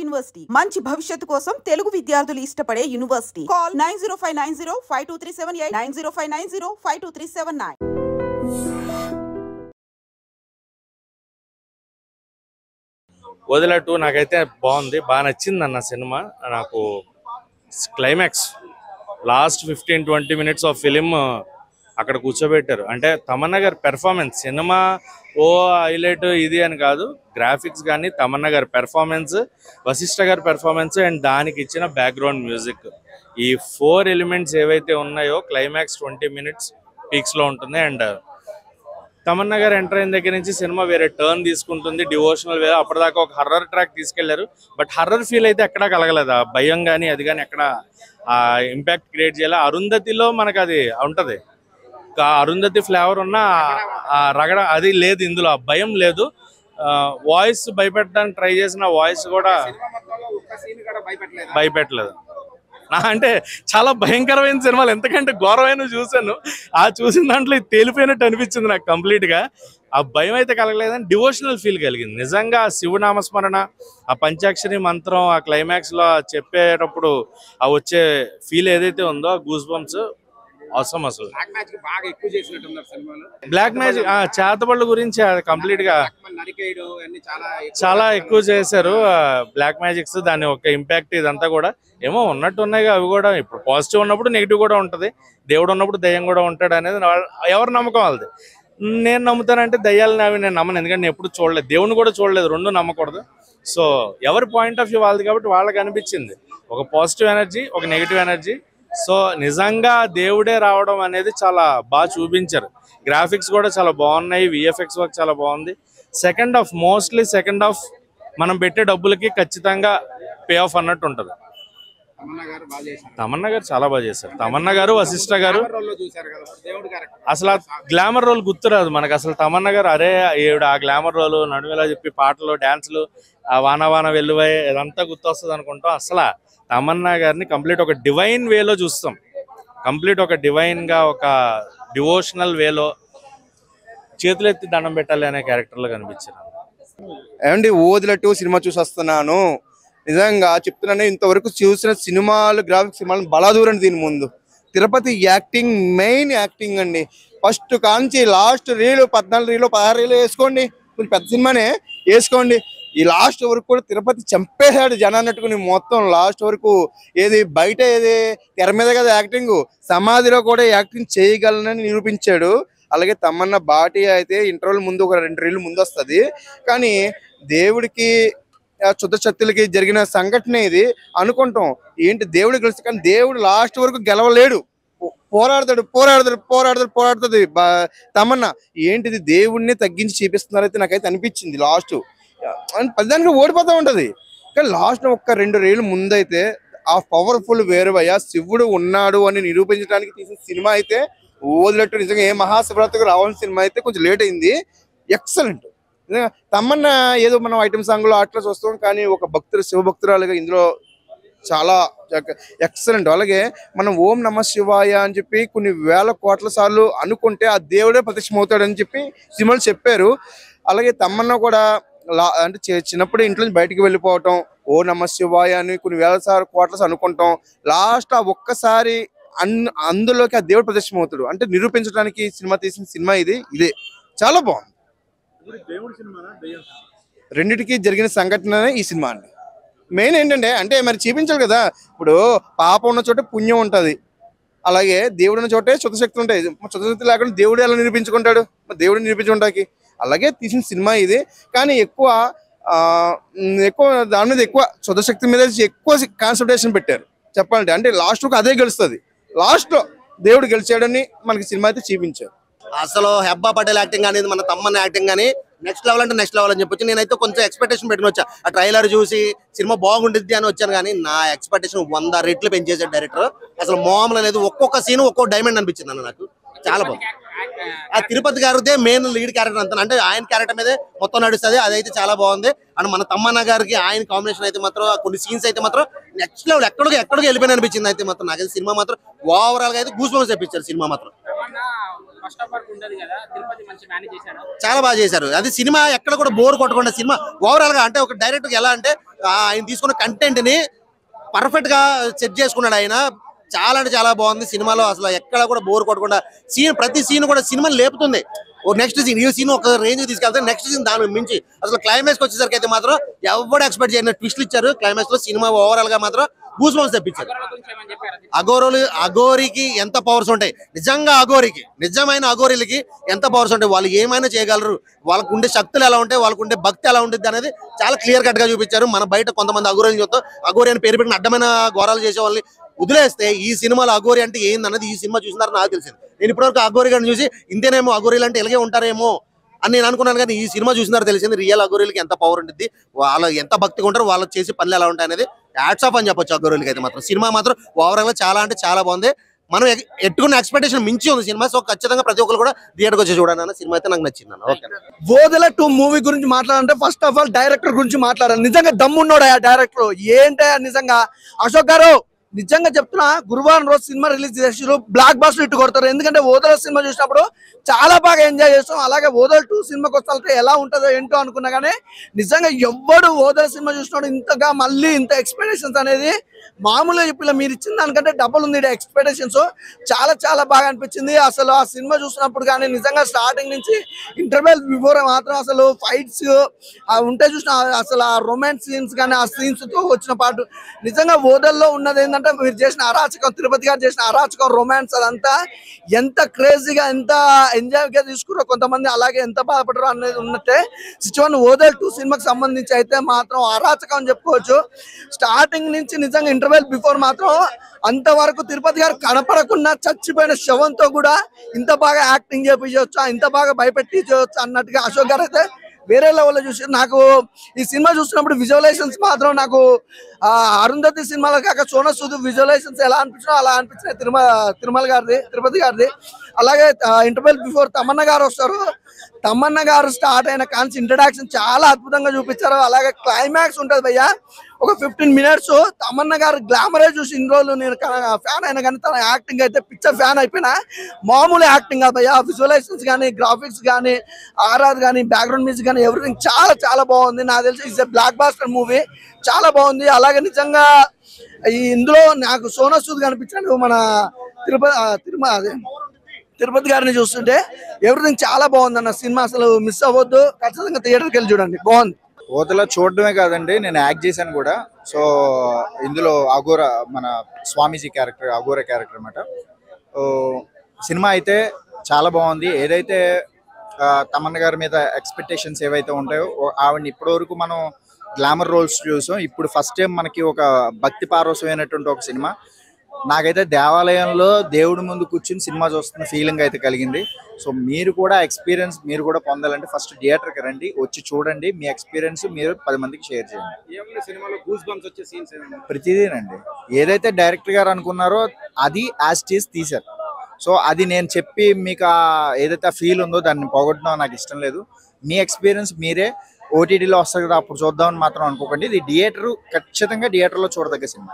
University మంచి భవిష్యత్తు కోసం తెలుగు విద్యార్థులు ఇష్టపడే యూనివర్సిటీ. కాల్ 9059052378 9059052379. వదిలా 2 నాకైతే బాగుంది, బాగా నచ్చింది అన్న సినిమా. నాకు climax last 15-20 minutes of film అక్కడ కూర్చోబెట్టారు. అంటే తమన్నా గారి పెర్ఫార్మెన్స్, సినిమా ఓ హైలైట్ ఇది అని కాదు, గ్రాఫిక్స్ కానీ తమన్నా గారి పెర్ఫార్మెన్స్, వశిష్ఠ గారి పెర్ఫార్మెన్స్ అండ్ దానికి ఇచ్చిన బ్యాక్గ్రౌండ్ మ్యూజిక్, ఈ 4 ఎలిమెంట్స్ ఏవైతే ఉన్నాయో క్లైమాక్స్ 20 మినిట్స్ పీక్స్లో ఉంటుంది. అండ్ తమన్నా గారు ఎంటర్ అయిన దగ్గర నుంచి సినిమా వేరే టర్న్ తీసుకుంటుంది, డివోషనల్ వేరే. అప్పటిదాకా ఒక హర్రర్ ట్రాక్ తీసుకెళ్లారు, బట్ హర్రర్ ఫీల్ అయితే ఎక్కడా కలగలేదు. ఆ భయం కానీ అది కానీ ఎక్కడ ఇంపాక్ట్ క్రియేట్ చేయాలి. అరుంధతిలో మనకు అది ఉంటుంది, అరుంధతి ఫ్లేవర్ ఉన్న రగడ అది లేదు ఇందులో, ఆ భయం లేదు. వాయిస్ భయపెట్టడానికి ట్రై చేసిన వాయిస్ కూడా భయపెట్టలేదు. అంటే చాలా భయంకరమైన సినిమాలు ఎంతకంటే ఘోరమైన చూశాను. ఆ చూసిన దాంట్లో ఇది తేలిపోయినట్టు అనిపించింది నాకు కంప్లీట్గా. ఆ భయం అయితే కలగలేదని డివోషనల్ ఫీల్ కలిగింది. నిజంగా శివనామస్మరణ, ఆ పంచాక్షరి మంత్రం, ఆ క్లైమాక్స్లో చెప్పేటప్పుడు ఆ వచ్చే ఫీల్ ఏదైతే ఉందో, గూస్ బంప్స్ అవసరం. అసలు బ్లాక్ మ్యాజిక్ చేతబళ్ళ గురించి కంప్లీట్ గా చాలా ఎక్కువ చేశారు. బ్లాక్ మ్యాజిక్స్ దాని ఒక ఇంపాక్ట్ ఇదంతా కూడా ఏమో ఉన్నట్టు ఉన్నాయి. అవి కూడా ఇప్పుడు పాజిటివ్ ఉన్నప్పుడు నెగిటివ్ కూడా ఉంటది, దేవుడు ఉన్నప్పుడు దయ్యం కూడా ఉంటాడు అనేది ఎవరు నమ్మకం వాళ్ళది. నేను నమ్ముతానంటే దయ్యాలని అవి నేను నమ్మను, ఎందుకంటే నేను ఎప్పుడు చూడలేదు, దేవుని కూడా చూడలేదు, రెండు నమ్మకూడదు. సో ఎవరి పాయింట్ ఆఫ్ వ్యూ వాళ్ళది కాబట్టి వాళ్ళకి అనిపించింది ఒక పాజిటివ్ ఎనర్జీ, ఒక నెగిటివ్ ఎనర్జీ. సో నిజంగా దేవుడే రావడం అనేది చాలా బాగా చూపించారు. గ్రాఫిక్స్ కూడా చాలా బాగున్నాయి, విఎఫ్ఎక్స్ వర్క్ చాలా బాగుంది. Second half mostly second half మనం పెట్టే డబ్బులకి ఖచ్చితంగా పే ఆఫ్ అన్నట్టు ఉంటుంది. తమన్నా గారు చాలా బాగా చేశారు. తమన్నా గారు, వశిష్ఠ గారు అసలు ఆ గ్లామర్ రోల్ గుర్తురాదు మనకు. అసలు తమన్నా గారు అరే ఏడు ఆ గ్లామర్ రోల్ నడుమేలా చెప్పి పాటలు, డాన్సులు, ఆ వాన వాన వెల్లువే ఇదంతా గుర్తొస్తుంది అనుకుంటాం. అసలు తమన్నా గారిని కంప్లీట్ ఒక డివైన్ వేలో చూస్తాం, కంప్లీట్ ఒక డివైన్ గా, ఒక డివోషనల్ వేలో చేతులెత్తి దండం పెట్టాలి అనే క్యారెక్టర్లో కనిపించారు. ఏమండి ఓదిలా 2 సినిమా చూసి వస్తున్నాను. నిజంగా చెప్తున్నాను, ఇంతవరకు చూసిన సినిమాలు, గ్రాఫిక్ సినిమాలు బలా దూరం దీని ముందు. తిరుపతి యాక్టింగ్, మెయిన్ యాక్టింగ్ అండి. ఫస్ట్ కాంచి లాస్ట్ రీలు 14 రీలు 16 రీలు వేసుకోండి, కొంచెం పెద్ద సినిమానే వేసుకోండి. ఈ లాస్ట్ వరకు కూడా తిరుపతి చంపేశాడు జనాన్నట్టుకుని. మొత్తం లాస్ట్ వరకు ఏది బయట ఏది తెర మీద కదా యాక్టింగ్, సమాధిలో కూడా యాక్టింగ్ చేయగలనని నిరూపించాడు. అలాగే తమన్నా బాటి అయితే ఇంటర్వెల్ ముందు ఒక 2 రీలు ముందు వస్తుంది, కానీ దేవుడికి శుద్ధ శక్తులకి జరిగిన సంఘటన ఇది అనుకుంటాం. ఏంటి దేవుడు గెలుస్తుంది, కానీ దేవుడు లాస్ట్ వరకు గెలవలేడు, పోరాడుతుంది తమన్నా. ఏంటిది దేవుడిని తగ్గించి చూపిస్తున్నారైతే నాకైతే అనిపించింది. లాస్ట్ పదానికి ఓడిపోతూ ఉంటది, కానీ లాస్ట్ ఒక్క 2 రీలు ముందైతే ఆ పవర్ఫుల్ వేరువయ్య శివుడు ఉన్నాడు అని నిరూపించడానికి తీసిన సినిమా అయితే ఓదిలట్టు. నిజంగా ఏ మహాశివరాత్రికి రావాల్సిన సినిమా అయితే కొంచెం లేట్ అయింది. ఎక్సలెంట్. తమన్నా ఏదో మనం ఐటమ్ సాంగ్ లో అట్లా చూస్తాం, కానీ ఒక భక్తుడు, శివభక్తురాలుగా ఇందులో చాలా ఎక్సలెంట్. అలాగే మనం ఓం నమ శివాయ అని చెప్పి కొన్ని వేల కోట్ల సార్లు అనుకుంటే ఆ దేవుడే ప్రత్యక్షమవుతాడని చెప్పి సినిమాలు చెప్పారు. అలాగే తమన్నా కూడా అంటే చిన్నప్పుడు ఇంట్లో నుంచి బయటికి వెళ్ళిపోవటం, ఓ నమ శివాయ అని కొన్ని వేల కోట్ల అనుకుంటాం, లాస్ట్ ఆ ఒక్కసారి అందులోకి ఆ దేవుడు ప్రత్యక్షమవుతాడు అంటే నిరూపించడానికి సినిమా తీసిన సినిమా ఇదే చాలా బాగుంది. రెండిటికి జరిగిన సంఘటన ఈ సినిమా అండి. మెయిన్ ఏంటంటే అంటే మరి చూపించాలి కదా, ఇప్పుడు పాపం ఉన్న చోట పుణ్యం ఉంటుంది, అలాగే దేవుడు ఉన్న చోటే శుద్ధశక్తులు ఉంటాయి. శుద్ధశక్తి లేకుండా దేవుడు ఎలా నిరూపించుకుంటాడు, దేవుడిని నిరూపించుకుంటానికి. అలాగే తీసిన సినిమా ఇది, కానీ ఎక్కువ దాని మీద ఎక్కువ శుద్ధశక్తి మీద ఎక్కువ కాన్సన్ట్రేషన్ పెట్టారు చెప్పాలంటే. అంటే లాస్ట్ అదే గెలుస్తుంది, లాస్ట్ లో దేవుడు గెలిచాడని మనకి సినిమా అయితే చూపించారు. అసలు హెబ్బా పటేల్ యాక్టింగ్ అనేది, మన తమ్మన్న యాక్టింగ్ కానీ నెక్స్ట్ లెవెల్ అంటే నెక్స్ట్ లెవెల్ అని చెప్పొచ్చు. నేనైతే కొంచెం ఎక్స్పెక్టేషన్ పెట్టుకుని వచ్చా, ఆ ట్రైలర్ చూసి సినిమా బాగుంటుంది అని వచ్చాను, కానీ నా ఎక్స్పెక్టేషన్ 100 రెట్లు పెంచేసాడు డైరెక్టర్. అసలు మామూలు అనేది ఒక్కొక్క సీన్ ఒక్కొక్క డైమండ్ అనిపించింది అన్న నాకు. చాలా బాగుంది. ఆ తిరుపతి గారిదే మెయిన్ లీడ్ క్యారెక్టర్ అంతా, అంటే ఆయన క్యారెక్టర్ మీదే మొత్తం నడుస్తుంది. అదైతే చాలా బాగుంది. అండ్ మన తమ్మన్న గారికి ఆయన కాంబినేషన్ అయితే మాత్రం కొన్ని సీన్స్ అయితే మాత్రం నెక్స్ట్ లెవెల్, ఎక్కడికి వెళ్ళిపోయిన అనిపించింది. అయితే మాత్రం నాకైతే సినిమా మాత్రం ఓవరాల్ గా అయితే గూస్ బంప్స్ తెప్పించారు సినిమా మాత్రం. చాలా బాగా చేశారు. అది సినిమా ఎక్కడ కూడా బోర్ కొట్టకుండా సినిమా ఓవరాల్ గా అంటే ఒక డైరెక్టర్ ఎలా అంటే ఆయన తీసుకున్న కంటెంట్ ని పర్ఫెక్ట్ గా సెట్ చేసుకున్నాడు ఆయన. చాలా అంటే చాలా బాగుంది సినిమాలో. అసలు ఎక్కడ కూడా బోర్ కొట్టకుండా ప్రతి సీన్ కూడా సినిమాని లేపుతుంది. నెక్స్ట్ సీన్ ఈ సీన్ ఒక రేంజ్ తీసుకెళ్తే నెక్స్ట్ సీన్ దానికి మించి అసలు క్లైమాక్స్ వచ్చేసరికి అయితే మాత్రం ఎవరు ఎక్స్పెక్ట్ చేయని ట్విస్ట్లు ఇచ్చారు. క్లైమాక్స్ లో సినిమా ఓవరాల్ గా మాత్రం గూస్ బంప్స్ తెప్పించారు. అఘోరికి ఎంత పవర్స్ ఉంటాయి నిజంగా, నిజమైన అఘోరీలకి ఎంత పవర్స్ ఉంటాయి, వాళ్ళు ఏమైనా చేయగలరు, వాళ్ళకు ఉండే శక్తులు ఎలా ఉంటాయి, వాళ్ళకు ఉండే భక్తి ఎలా ఉంటుంది అనేది చాలా క్లియర్ కట్ గా చూపించారు. మన బయట కొంతమంది అఘోరీలు చూస్తాం, అఘోరి అని పేరు పెట్టిన అడ్డమైన ఘోరాలు చేసే వాళ్ళని వదిలేస్తే ఈ సినిమాలో అఘోరి అంటే ఏందన్నది ఈ సినిమా చూసినారు నాకు తెలిసింది. నేను ఇప్పటివరకు అఘోరి గారిని చూసి ఇంతేనేమో అఘోరీలు అంటే ఇలాగే ఉంటారేమో అని నేను అనుకున్నాను, కానీ ఈ సినిమా చూసినారు తెలిసింది రియల్ అఘోరీలకి ఎంత పవర్ ఉంటుంది, వాళ్ళు ఎంత భక్తిగా ఉంటారు, వాళ్ళు చేసే పనులు ఎలా ఉంటాయి అనేది హ్యాట్స్ ఆఫ్ అని చెప్పొచ్చు అఘోరీలకి అయితే మాత్రం. సినిమా మాత్రం ఓవరాల్ గా చాలా అంటే చాలా బాగుంది. మనం ఎట్టుకున్న ఎక్స్పెక్టేషన్ మించి ఉంది సినిమా. సో ఖచ్చితంగా ప్రతి ఒక్కరు కూడా థియేటర్కి వచ్చి చూడాలన్న సినిమా అయితే నాకు నచ్చింది. ఓకే, ఓదెల 2 మూవీ గురించి మాట్లాడాలంటే ఫస్ట్ ఆఫ్ ఆల్ డైరెక్టర్ గురించి మాట్లాడాలి. నిజంగా దమ్మున్నాడు ఆ డైరెక్టర్. ఏంటో నిజంగా అశోక్ గారు నిజంగా చెప్తున్నా, గురువారం రోజు సినిమా రిలీజ్ చేసి బ్లాక్ బాస్టర్ ఇట్టు కొడతారు. ఎందుకంటే ఓదెల సినిమా చూసినప్పుడు చాలా బాగా ఎంజాయ్ చేస్తాం. అలాగే ఓదెల 2 సినిమాకి వస్తే ఎలా ఉంటుందో ఏంటో అనుకున్నా, కానీ నిజంగా ఎవ్వడు ఓదెల సినిమా చూసినాడు ఇంతగా మళ్ళీ ఇంత ఎక్స్పెక్టేషన్స్ అనేది మామూలుగా చెప్పిన మీరు ఇచ్చిన దానికంటే డబుల్ ఉంది ఎక్స్పెక్టేషన్స్. చాలా చాలా బాగా అనిపించింది. అసలు ఆ సినిమా చూసినప్పుడు కానీ నిజంగా స్టార్టింగ్ నుంచి ఇంటర్వెల్ బిఫోర్ మాత్రం అసలు ఫైట్స్ ఉంటే చూసిన అసలు ఆ రొమాన్స్ సీన్స్ కానీ ఆ సీన్స్ తో వచ్చిన పాటు నిజంగా ఓదెల్లో ఉన్నది ఏంటంటే మీరు చేసిన అరాచకం, తిరుపతి గారు చేసిన అరాచకం, రొమాన్స్ అదంతా ఎంత క్రేజీగా ఎంత ఎంజాయ్ గా తీసుకురో కొంతమంది, అలాగే ఎంత బాధపడరు అనేది ఉన్నట్టే సిచువన్ ఓదెల 2 సినిమాకి సంబంధించి అయితే మాత్రం అరాచకం అని చెప్పుకోవచ్చు. స్టార్టింగ్ నుంచి నిజంగా ఇంటర్వెల్ బిఫోర్ మాత్రం అంతవరకు తిరుపతి గారు కనపడకుండా చచ్చిపోయిన శవంతో కూడా ఇంత బాగా యాక్టింగ్ చేయించవచ్చు, ఇంత బాగా భయపెట్టించవచ్చు అన్నట్టుగా అశోక్ గారు అయితే వేరే లెవెల్లో చూసి నాకు ఈ సినిమా చూసినప్పుడు విజువలైజేషన్స్ మాత్రం నాకు అరుంధతి సినిమాలో కాక సోనా సూద్ విజువలైజేషన్స్ ఎలా అనిపించినా అలా అనిపించినాయి తిరుపతి గారిది. అలాగే ఇంటర్వెల్ బిఫోర్ తమన్నా గారు వస్తారు. తమన్నా గారు స్టార్ట్ అయిన కాన్స్ ఇంట్రడక్షన్ చాలా అద్భుతంగా చూపించారు. అలాగే క్లైమాక్స్ ఉంటుంది భయ్యా, ఒక 15 మినిట్స్ తమన్నా గారు గ్లామరే చూసి ఇన్ని రోజులు నేను ఫ్యాన్ అయినా కానీ తన యాక్టింగ్ అయితే పిక్చర్ ఫ్యాన్ అయిపోయినా. మామూలు యాక్టింగ్ కాదు భయ్యా, విజువలైజేషన్స్ కానీ గ్రాఫిక్స్ కానీ ఆర్ఆర్ కానీ బ్యాక్గ్రౌండ్ మ్యూజిక్ కానీ ఎవ్రీథింగ్ చాలా చాలా బాగుంది. నాకు తెలిసి it's a blockbuster movie, చాలా బాగుంది. అలాగే నిజంగా ఇందులో నాకు సోనా సూద్ కనిపించాడు. మన తిరుపతి గారిని చూస్తుంటే ఎవ్రీథింగ్ చాలా బాగుంది అన్న సినిమా. అసలు మిస్ అవ్వద్దు, ఖచ్చితంగా థియేటర్కి వెళ్ళి చూడండి, బాగుంది. ఓదెల చూడడమే కాదండి, నేను యాక్ట్ చేశాను కూడా. సో ఇందులో అఘోర మన స్వామీజీ క్యారెక్టర్, అఘోర క్యారెక్టర్ అనమాట. సినిమా అయితే చాలా బాగుంది. ఏదైతే తమన్నా గారి మీద ఎక్స్పెక్టేషన్స్ ఏవైతే ఉంటాయో ఆవిడని ఇప్పటివరకు మనం గ్లామర్ రోల్స్ చూసాం. ఇప్పుడు ఫస్ట్ టైం మనకి ఒక భక్తి పారవశమైనటువంటి ఒక సినిమా. నాకైతే దేవాలయంలో దేవుడి ముందు కూర్చుని సినిమా చూస్తున్న ఫీలింగ్ అయితే కలిగింది. సో మీరు కూడా ఎక్స్పీరియన్స్ మీరు కూడా పొందాలంటే ఫస్ట్ థియేటర్కి రండి, వచ్చి చూడండి, మీ ఎక్స్పీరియన్స్ మీరు 10 మందికి షేర్ చేయండి. ప్రతిదీనండి, ఏదైతే డైరెక్టర్ గారు అనుకున్నారో అది యాజ్ ఇట్ ఈజ్ తీశారు. సో అది నేను చెప్పి మీకు ఏదైతే ఫీల్ ఉందో దాన్ని పోగొట్టడం నాకు ఇష్టం లేదు. మీ ఎక్స్పీరియన్స్ మీరే ఓటీటీలో వస్తుంది కదా అప్పుడు చూద్దామని మాత్రం అనుకోకండి. ఇది ఖచ్చితంగా థియేటర్లో చూడదగ్గ సినిమా.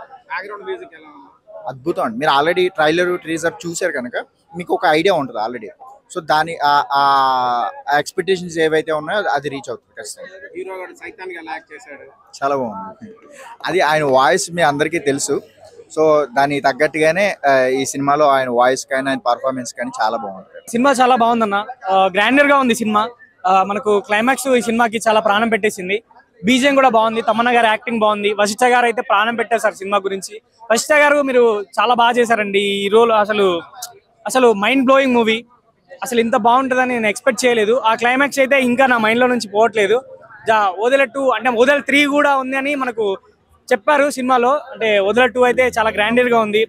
అద్భుతం అండి. మీరు ఆల్రెడీ ట్రైలర్ టీజర్ చూసారు కనుక మీకు ఒక ఐడియా ఉంటుంది ఆల్రెడీ. సో దాని ఆ ఎక్స్పెక్టేషన్స్ ఏవైతే ఉన్నాయో అది రీచ్ అవుతుంది ఖచ్చితంగా. చాలా బాగుంది. అది ఆయన వాయిస్ మీ అందరికీ తెలుసు. సో దానికి తగ్గట్టుగానే ఈ సినిమాలో ఆయన వాయిస్ కానీ ఆయన పర్ఫార్మెన్స్ కానీ చాలా బాగుంది. సినిమా చాలా బాగుందన్న, గ్రాండర్ గా ఉంది సినిమా. మనకు క్లైమాక్స్ ఈ సినిమాకి చాలా ప్రాణం పెట్టేసింది. బీజిఎం కూడా బాగుంది, తమన్నా గారు యాక్టింగ్ బాగుంది, వశిష్ఠ గారు అయితే ప్రాణం పెట్టేశారు సినిమా గురించి. వశిష్ఠ గారు మీరు చాలా బాగా చేశారండి ఈ రోల్. అసలు మైండ్ బ్లోయింగ్ మూవీ. అసలు ఇంత బాగుంటుందని నేను ఎక్స్పెక్ట్ చేయలేదు. ఆ క్లైమాక్స్ అయితే ఇంకా నా మైండ్ లో నుంచి పోవట్లేదు. ఓదెల 2 అంటే ఓదెల 3 కూడా ఉంది అని మనకు చెప్పారు సినిమాలో. అంటే ఓదెల 2 అయితే చాలా గ్రాండర్ గా ఉంది.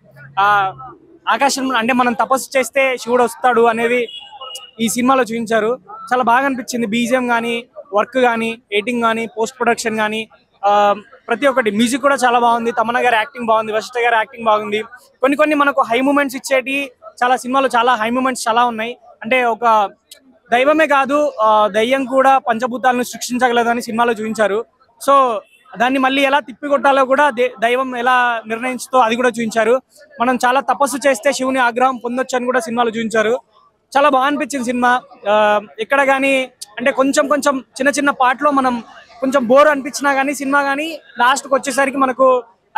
ఆకాశం అంటే మనం తపస్సు చేస్తే శివుడు వస్తాడు అనేది ఈ సినిమాలో చూపించారు. చాలా బాగా అనిపించింది. బీజిఎం కానీ, వర్క్ కానీ, ఎడిటింగ్ కానీ, పోస్ట్ ప్రొడక్షన్ కానీ ప్రతి ఒక్కటి. మ్యూజిక్ కూడా చాలా బాగుంది. తమన్నా గారి యాక్టింగ్ బాగుంది, వశిష్ఠ గారి యాక్టింగ్ బాగుంది. కొన్ని మనకు హై మూమెంట్స్ ఇచ్చేటి చాలా సినిమాలో చాలా హై మూమెంట్స్ చాలా ఉన్నాయి. అంటే ఒక దైవమే కాదు దయ్యం కూడా పంచభూతాలను సృష్టించగలదని సినిమాలో చూపించారు. సో దాన్ని మళ్ళీ ఎలా తిప్పికొట్టాలో కూడా దైవం ఎలా నిర్ణయించుతో అది కూడా చూపించారు. మనం చాలా తపస్సు చేస్తే శివుని ఆగ్రహం పొందొచ్చు అని కూడా సినిమాలో చూపించారు. చాలా బాగా అనిపించింది సినిమా. ఎక్కడ కానీ అంటే కొంచెం కొంచెం చిన్న చిన్న పార్ట్లో మనం కొంచెం బోర్ అనిపించినా కానీ సినిమా కానీ లాస్ట్కి వచ్చేసరికి మనకు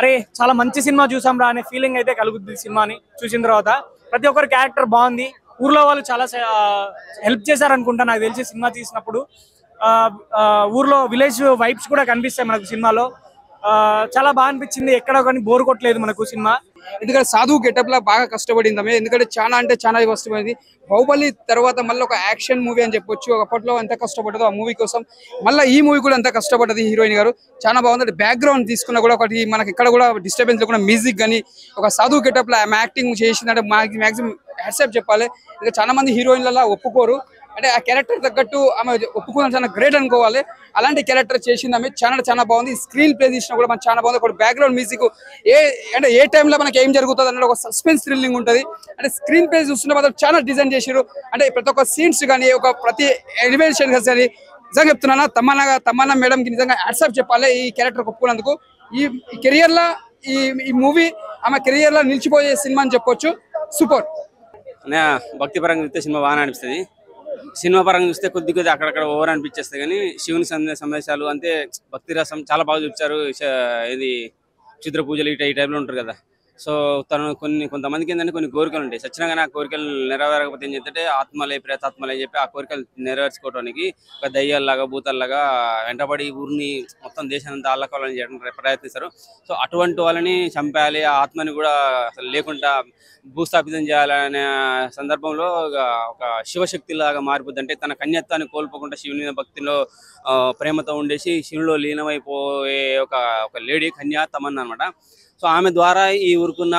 అరే చాలా మంచి సినిమా చూసాం రా అనే ఫీలింగ్ అయితే కలుగుతుంది సినిమాని చూసిన తర్వాత. ప్రతి ఒక్కరి క్యారెక్టర్ బాగుంది. ఊర్లో వాళ్ళు చాలా హెల్ప్ చేశారనుకుంటా నాకు తెలిసి సినిమా తీసినప్పుడు. ఊర్లో విలేజ్ వైబ్స్ కూడా కనిపిస్తాయి మనకు సినిమాలో. చాలా బాగా అనిపించింది. ఎక్కడ కానీ బోర్ కొట్టలేదు మనకు సినిమా. ఎందుకంటే సాధువు గెటప్ లా బాగా కష్టపడింది ఆమె. ఎందుకంటే చాలా అంటే చాలా కష్టపడింది. బాహుబలి తర్వాత మళ్ళీ ఒక యాక్షన్ మూవీ అని చెప్పొచ్చు. అప్పట్లో ఎంత కష్టపడ్డదో ఆ మూవీ కోసం, మళ్ళీ ఈ మూవీ కూడా ఎంత కష్టపడ్డది హీరోయిన్ గారు. చాలా బాగుంది. బ్యాక్గ్రౌండ్ తీసుకున్నా కూడా ఒకటి మనకి ఎక్కడ కూడా డిస్టర్బెన్స్ లేకుండా మ్యూజిక్ కానీ ఒక సాధువు గెటప్ లో ఆమె యాక్టింగ్ చేసిందంటే మాక్సిమం హ్యాట్సాప్ చెప్పాలి. ఇంకా చాలా మంది హీరోయిన్లలో ఒప్పుకోరు. అంటే ఆ క్యారెక్టర్ తగ్గట్టు ఆమె ఒప్పుకోవడం చాలా గ్రేట్ అనుకోవాలి. అలాంటి క్యారెక్టర్ చేసింది ఆమె. చాలా బాగుంది. స్క్రీన్ ప్లే తీసినా కూడా మనకు చాలా బాగుంది. ఒక బ్యాక్గ్రౌండ్ మ్యూజిక్ అంటే ఏ టైంలో మనకి ఏం జరుగుతుంది అన్నది ఒక సస్పెన్స్ థ్రిల్లింగ్ ఉంటుంది. అంటే స్క్రీన్ ప్లే చూస్తున్న మాత్రం చాలా డిజైన్ చేసారు. అంటే ప్రతి ఒక్క సీన్స్ కానీ ఒక ప్రతి ఎలివేషన్ కానీ నిజంగా చెప్తున్నాను తమన్నా మేడంకి నిజంగా హ్యాట్సాప్ చెప్పాలి ఈ క్యారెక్టర్ ఒప్పుకున్నందుకు. ఈ కెరియర్ లా ఈ మూవీ ఆమె కెరియర్ లా నిలిచిపోయే సినిమా అని చెప్పొచ్చు. సూపర్. భక్తి పరంగా చూస్తే సినిమా బాగా అనిపిస్తుంది. సినిమా పరంగా చూస్తే కొద్ది అక్కడక్కడ ఓవర్ అనిపించేస్తాయి. కానీ శివుని సందేశాలు అంతే భక్తి రసం చాలా బాగా చూపించారు. ఇది క్షుద్ర పూజలు ఈ టైప్లో ఉంటారు కదా. సో కొంతమందికి ఏంటంటే కొన్ని కోరికలు ఉంటాయి. సచ్చినంగా ఆ కోరికలు నెరవేరకపోతే ఏం చేస్తే ఆత్మలే ప్రేతాత్మలే అని చెప్పి ఆ కోరికలు నెరవేర్చుకోవడానికి ఒక దయ్యాల్లాగా భూతాల్లాగా వెంటబడి ఊరిని మొత్తం దేశాన్ని అల్లకాలని చేయడానికి ప్రయత్నిస్తారు. సో అటువంటి వాళ్ళని చంపేయాలి, ఆ ఆత్మని కూడా అసలు లేకుండా భూస్థాపితం చేయాలనే సందర్భంలో ఒక శివశక్తి లాగా మారిపోద్ది. అంటే తన కన్యత్వాన్ని కోల్పోకుండా శివుని మీద భక్తిలో ప్రేమతో ఉండేసి శివునిలో లీనమైపోయే ఒక లేడీ కన్యా తమన్నా అనమాట. సో ఆమె ద్వారా ఈ ఊరుకున్న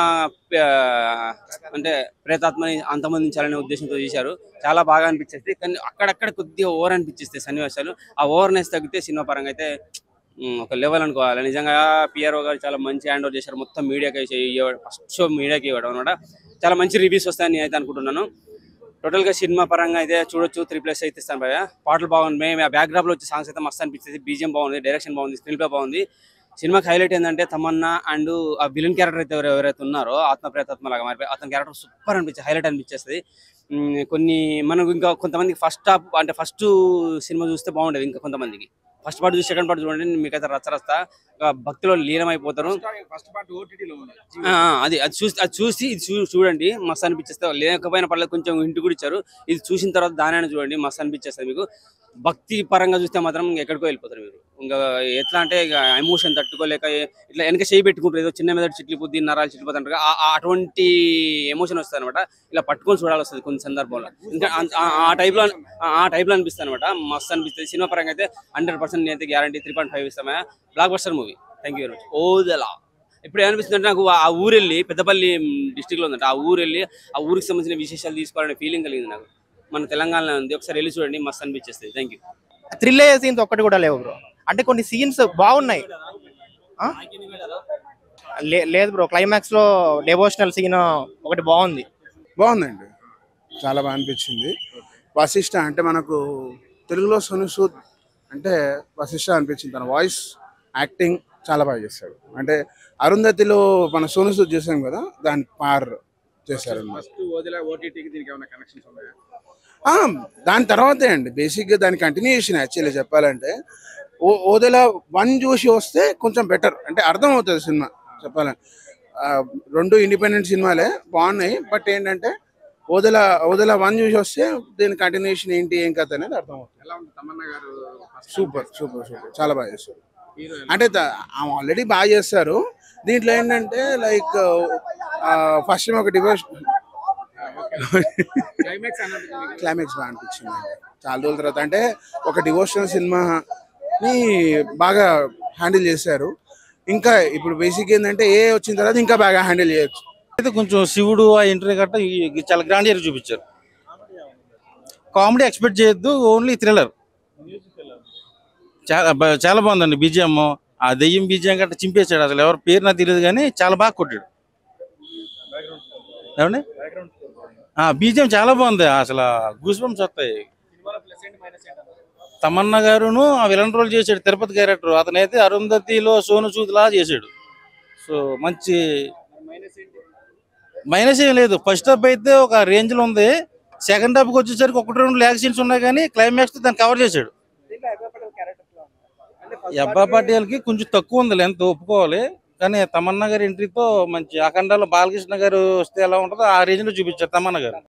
అంటే ప్రేతాత్మని అంతమందించాలనే ఉద్దేశంతో చేశారు. చాలా బాగా అనిపించేది. కానీ అక్కడక్కడ కొద్దిగా ఓవర్ అనిపించేస్తాయి సన్నివేశాలు. ఆ ఓవర్నెస్ తగ్గితే సినిమా పరంగా అయితే ఒక లెవెల్ అనుకోవాలి. నిజంగా పిఆర్ఓ గారు చాలా మంచి హ్యాండ్ ఓవర్ చేశారు. మొత్తం మీడియాకి ఫస్ట్ షో మీడియాకి ఇవ్వడం అనమాట. చాలా మంచి రివ్యూస్ వస్తాయని నేను అయితే అనుకుంటున్నాను. టోటల్గా సినిమా పరంగా అయితే చూడొచ్చు. 3+ అయితే ఇస్తాను భయ్య. పాటలు బాగుంది. మేము ఆ బ్యాక్గ్రాప్లో వచ్చే సాంగ్స్ అయితే మస్తు అనిపించేది. బీజిఎం బాగుంది, డైరెక్షన్ బాగుంది, స్క్రీన్ ప్లే బాగుంది. సినిమాకి హైలైట్ ఏంటంటే తమన్నా అండ్ ఆ విలన్ క్యారెక్టర్ అయితే ఎవరైతే ఉన్నారో ఆత్మప్రేతాత్మ లాగా మారిపోయి అతని క్యారెక్టర్ సూపర్ అనిపించింది. హైలైట్ అనిపించేస్తుంది. కొన్ని మనకు ఇంకా కొంతమందికి ఫస్ట్ హాఫ్ అంటే ఫస్ట్ సినిమా చూస్తే బాగుండేది. ఇంకా కొంతమందికి ఫస్ట్ పార్ట్ చూసి సెకండ్ పార్ట్ చూడండి మీకైతే రచ్చరస్తా భక్తిలో లీనమైపోతారు. అది చూసి ఇది చూడండి మస్తు అనిపించేస్తే. లేకపోయినా పర్లేదు కొంచెం ఇంటి కూడా ఇచ్చారు. ఇది చూసిన తర్వాత దాని చూడండి మస్తు అనిపించేస్తుంది మీకు. భక్తి పరంగా చూస్తే మాత్రం ఎక్కడికో వెళ్ళిపోతారు మీరు. ఇంకా ఎట్లా అంటే ఇక ఎమోషన్ తట్టుకోలేక ఇట్లా వెనక చేయి పెట్టుకుంటారు. ఏదో చిన్న మీద చిట్లిపోద్ది నరాలు చిట్లిపోతారు. అటువంటి ఎమోషన్ వస్తుంది అనమాట. ఇలా పట్టుకొని చూడాల్సి వస్తుంది కొన్ని సందర్భంలో. ఇంకా ఆ టైప్లో అనిపిస్తుంది అనమాట. మస్తు అనిపిస్తుంది. సినిమా పరంగా అయితే 100% నేనైతే గ్యారంటీ 3.5 ఇస్తామా. Blockbuster movie. Thank you very much. ఓదలా ఇప్పుడు ఏమనిపిస్తుంది అంటే నాకు ఆ ఊరు వెళ్ళి పెద్దపల్లి డిస్టిక్లో ఉందంటే ఆ ఊరు వెళ్ళి ఆ ఊరికి సంబంధించిన విశేషాలు తీసుకోవాలనే ఫీలింగ్ కలిగింది నాకు. మన తెలంగాణలో ఉంది. ఒకసారి వెళ్ళి చూడండి మస్తు అనిపించేస్తుంది. Thank you. థ్రిల్ అయ్యే సీన్స్ ఒక్కటి కూడా లేవు బ్రో. అంటే కొన్ని సీన్స్ బాగున్నాయి. లేదు బ్రో, క్లైమాక్స్ లో డెవోషనల్ సీన్ ఒకటి బాగుందండి. చాలా బాగా అనిపించింది. వశిష్ఠ అంటే మనకు తెలుగులో సోను సూద్ అంటే వశిష్ఠ అనిపించింది. తన వాయిస్ యాక్టింగ్ చాలా బాగా చేశాడు. అంటే అరుంధతిలో మన సోను సూద్ చేసాం కదా, దాని పార్ చేశారు. దాని తర్వాతే అండి బేసిక్గా దాని కంటిన్యూషన్. యాక్చువల్లీ చెప్పాలంటే ఓదెలా 1 చూసి వస్తే కొంచెం బెటర్, అంటే అర్థం అవుతుంది సినిమా చెప్పాలంటే. 2 ఇండిపెండెంట్ సినిమాలే బాగున్నాయి. బట్ ఏంటంటే ఓదెలా 1 చూసి వస్తే దీని కంటిన్యూషన్ ఏంటి ఏం కథ అనేది అర్థం అవుతుంది. సూపర్ చాలా బాగా చేస్తారు. అంటే ఆల్రెడీ బాగా చేస్తారు. దీంట్లో ఏంటంటే లైక్ ఫస్ట్ ఒక డివోషన్ క్లైమాక్స్ బాగా అనిపించింది చాలా రోజుల తర్వాత. అంటే ఒక డివోషనల్ సినిమాని బాగా హ్యాండిల్ చేశారు. ఇంకా ఇప్పుడు బేసిక్ ఏంటంటే వచ్చిన తర్వాత ఇంకా బాగా హ్యాండిల్ చేయొచ్చు. అయితే కొంచెం శివుడు ఆ ఎంట్రీ గట్ట చాలా గ్రాండియర్ చూపించారు. కామెడీ ఎక్స్పెక్ట్ చేయొద్దు, ఓన్లీ థ్రిల్లర్. చాలా బాగుందండి. బీజిఎం ఆ దెయ్యం బీజిఎం గట్ట చింపేశాడు. అసలు ఎవరి పేరు నాకు తెలియదు కానీ చాలా బాగా కొట్టాడు. ఏమండి బీజిఎం చాలా బాగుంది. అసలు గూస్ బంప్స్ వస్తాయి. తమన్నా గారును ఆ విలన్ రోల్ చేశాడు తిరుపతి క్యారెక్టర్. అతనైతే అరుంధతిలో సోను సూద్ లా చేశాడు. సో మంచి మైనస్ ఏం లేదు. ఫస్ట్ హాఫ్ అయితే ఒక రేంజ్ లో ఉంది. సెకండ్ హాఫ్కి వచ్చేసరికి 1-2 ల్యాగ్ సీన్స్ ఉన్నాయి కానీ క్లైమాక్స్ దాన్ని కవర్ చేశాడు. ఈ అబ్బా పటేల్కి కొంచెం తక్కువ ఉంది లెంత్, ఒప్పుకోవాలి. కానీ తమన్నా గారి ఎంట్రీతో మంచి అఖండాలో బాలకృష్ణ గారు వస్తే ఎలా ఉంటుందో ఆ రేంజ్ లో చూపించారు తమన్నా గారు.